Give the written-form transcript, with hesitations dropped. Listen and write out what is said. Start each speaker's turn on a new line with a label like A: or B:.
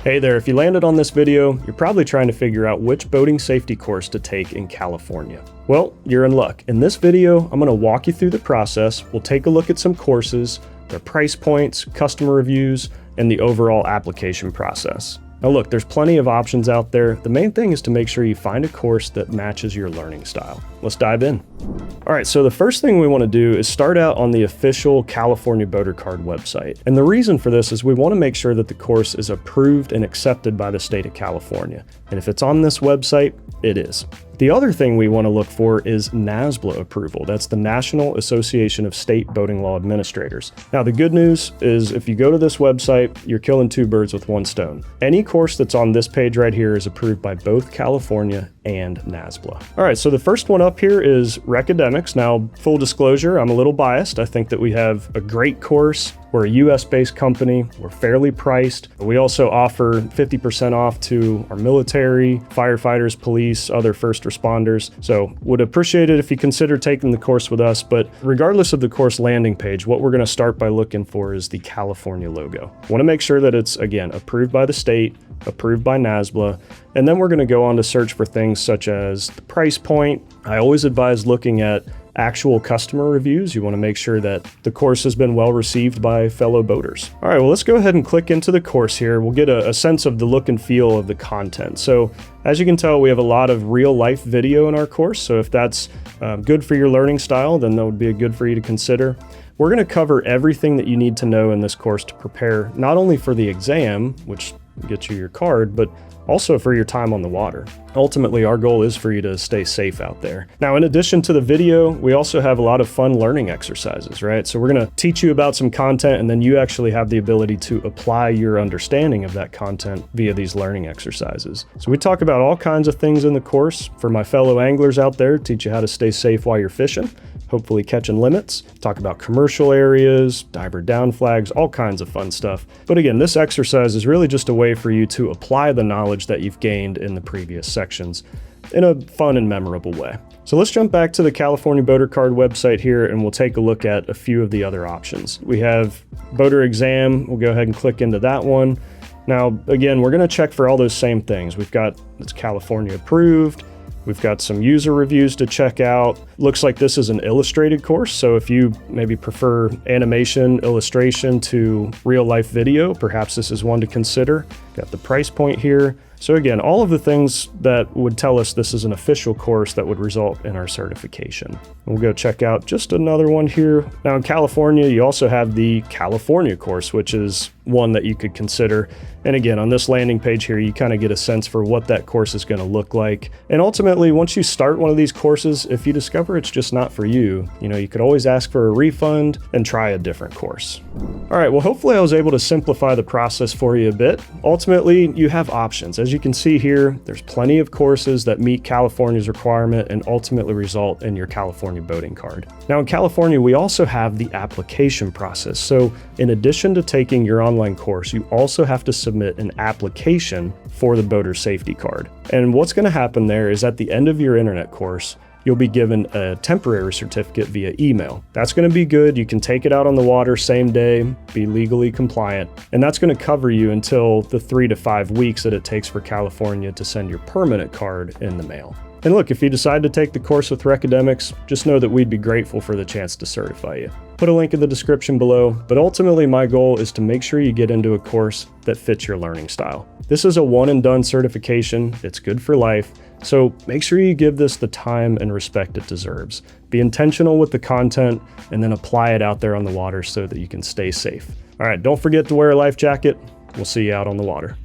A: Hey there, if you landed on this video, you're probably trying to figure out which boating safety course to take in California. Well, you're in luck. In this video, I'm going to walk you through the process. We'll take a look at some courses, their price points, customer reviews, and the overall application process. Now look, there's plenty of options out there. The main thing is to make sure you find a course that matches your learning style. Let's dive in. All right, so the first thing we want to do is start out on the official California Boater Card website. And the reason for this is we want to make sure that the course is approved and accepted by the state of California. And if it's on this website, it is. The other thing we want to look for is NASBLA approval. That's the National Association of State Boating Law Administrators. Now, the good news is if you go to this website, you're killing two birds with one stone. Any course that's on this page right here is approved by both California and NASBLA. All right, so the first one up here is Recademics. Now, full disclosure, I'm a little biased. I think that we have a great course. We're a US-based company. We're fairly priced. We also offer 50% off to our military, firefighters, police, other first responders. So would appreciate it if you consider taking the course with us. But regardless of the course landing page, what we're going to start by looking for is the California logo. Want to make sure that it's, again, approved by the state, approved by NASBLA, and then we're going to go on to search for things such as the price point. I always advise looking at actual customer reviews. You want to make sure that the course has been well received by fellow boaters. All right, well, let's go ahead and click into the course here. We'll get a sense of the look and feel of the content. So as you can tell, we have a lot of real life video in our course. So if that's good for your learning style, then that would be good for you to consider. We're going to cover everything that you need to know in this course to prepare not only for the exam, which gets you your card, but also for your time on the water. Ultimately, our goal is for you to stay safe out there. Now, in addition to the video, we also have a lot of fun learning exercises, right? So we're going to teach you about some content, and then you actually have the ability to apply your understanding of that content via these learning exercises. So we talk about all kinds of things in the course. For my fellow anglers out there, teach you how to stay safe while you're fishing, hopefully catching limits, talk about commercial areas, diver down flags, all kinds of fun stuff. But again, this exercise is really just a way for you to apply the knowledge that you've gained in the previous sections in a fun and memorable way. So let's jump back to the California Boater Card website here, and we'll take a look at a few of the other options. We have boater exam. We'll go ahead and click into that one. Now, again, we're going to check for all those same things. We've got it's California approved. We've got some user reviews to check out. Looks like this is an illustrated course, so if you maybe prefer animation, illustration to real life video, perhaps this is one to consider. Got the price point here. So again, all of the things that would tell us this is an official course that would result in our certification. We'll go check out just another one here. Now in California, you also have the California course, which is one that you could consider. And again, on this landing page here, you kind of get a sense for what that course is going to look like. And ultimately, once you start one of these courses, if you discover it's just not for you, you could always ask for a refund and try a different course. All right, well, hopefully I was able to simplify the process for you a bit. Ultimately, you have options. As you can see here, there's plenty of courses that meet California's requirement and ultimately result in your California boating card. Now in California, we also have the application process. So in addition to taking your online course, you also have to submit an application for the boater safety card. And what's going to happen there is at the end of your internet course, you'll be given a temporary certificate via email. That's going to be good. You can take it out on the water same day, be legally compliant, and that's going to cover you until the 3 to 5 weeks that it takes for California to send your permanent card in the mail. And look, if you decide to take the course with Recademics, just know that we'd be grateful for the chance to certify you. Put a link in the description below, but ultimately my goal is to make sure you get into a course that fits your learning style. This is a one and done certification. It's good for life. So make sure you give this the time and respect it deserves. Be intentional with the content and then apply it out there on the water so that you can stay safe. All right, don't forget to wear a life jacket. We'll see you out on the water.